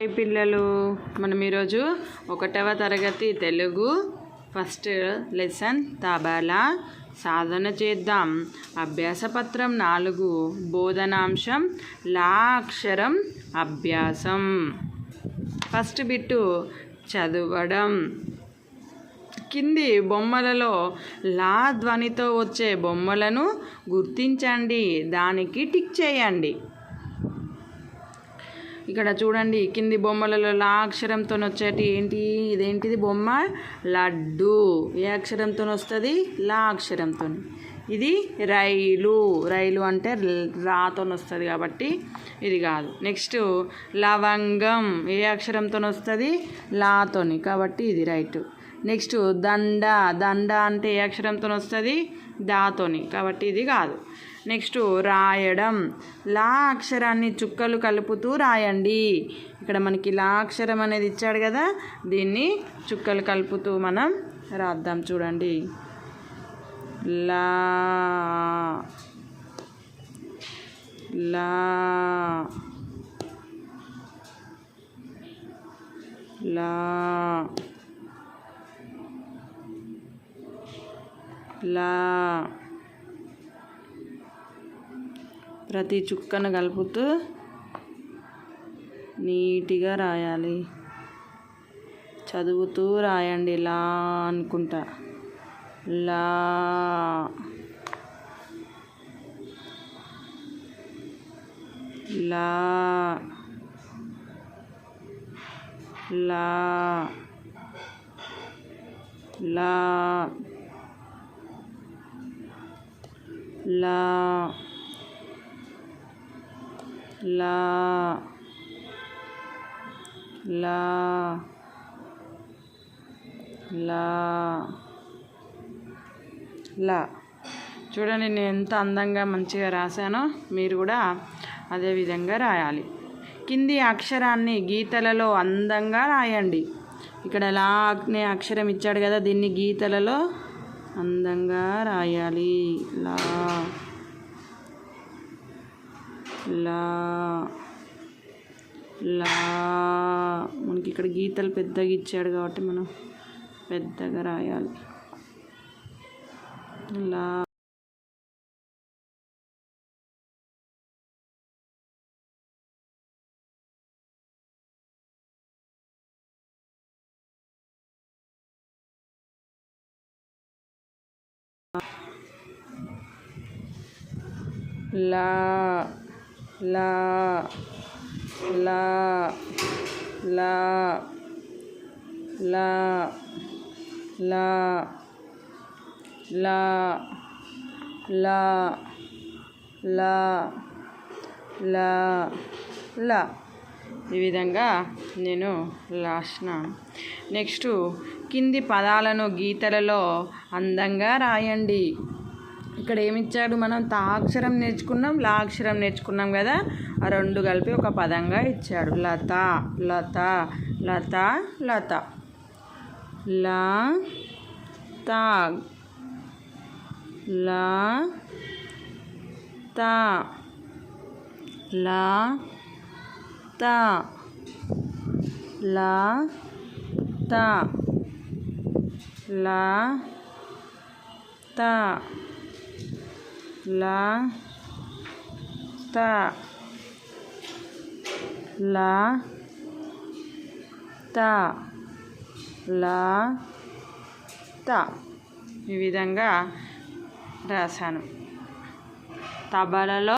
పిల్లలు, మనం ఈరోజు 1వ తరగతి తెలుగు ఫస్ట్ లెసన్ తబలా సాధన చేద్దాం. అభ్యాసపత్రం 4 బోధనాంశం లా అక్షరం అభ్యాసం. ఫస్ట్ బిట్టు చదవడం. కింది బొమ్మలలో లా ధ్వనితో వచ్చే బొమ్మలను గుర్తించండి, దానికి టిక్ చేయండి. ఇక్కడ చూడండి, కింది బొమ్మలలో లా అక్షరంతో వచ్చేటి ఏంటి? ఇదేంటిది బొమ్మ? లడ్డు. ఏ అక్షరంతో వస్తుంది? లా అక్షరంతో. ఇది రైలు. రైలు అంటే రాతో వస్తుంది కాబట్టి ఇది కాదు. నెక్స్ట్ లవంగం. ఏ అక్షరంతో వస్తుంది? లాతోని కాబట్టి ఇది రైట్. నెక్స్ట్ దండ. దండ అంటే ఏ అక్షరంతో వస్తుంది? దాతోని కాబట్టి ఇది కాదు. నెక్స్ట్ రాయడం. లా అక్షరాన్ని చుక్కలు కలుపుతూ రాయండి. ఇక్కడ మనకి లా అక్షరం అనేది ఇచ్చాడు కదా, దీన్ని చుక్కలు కలుపుతూ మనం రాద్దాం. చూడండి, లా లా లా లా. ప్రతి చుక్కను కలుపుతూ నీట్గా రాయాలి. చదువుతూ రాయండి. లా అనుకుంటా. లా లా లా లా లా లా లా లా లా. చూడండి, నేను ఎంత అందంగా మంచిగా రాశానో మీరు కూడా అదే విధంగా రాయాలి. కింది అక్షరాన్ని గీతలలో అందంగా రాయండి. ఇక్కడ లా అనే అక్షరం ఇచ్చాడు కదా, దీన్ని గీతలలో అందంగా రాయాలి. లా లా లా. మనకి ఇక్కడ గీతలు పెద్దగా ఇచ్చాడు కాబట్టి మనం పెద్దగా రాయాలి. లా లా లా లా లా లా లా లా లా లా లా లా. ఈ విధంగా నేను రాసినాను. నెక్స్ట్ కింది పదాలను గీతలలో అందంగా రాయండి. ఇక్కడ ఏమిచ్చాడు? మనం తా అక్షరం నేర్చుకున్నాం, లా అక్షరం నేర్చుకున్నాం కదా, ఆ రెండు కలిపి ఒక పదంగా ఇచ్చాడు. లత లత లత లత. లా తా లా తా లా తా లా తా లా తా లా తా లా తా లా తా. ఈ విధంగా రాశాను. తబలలో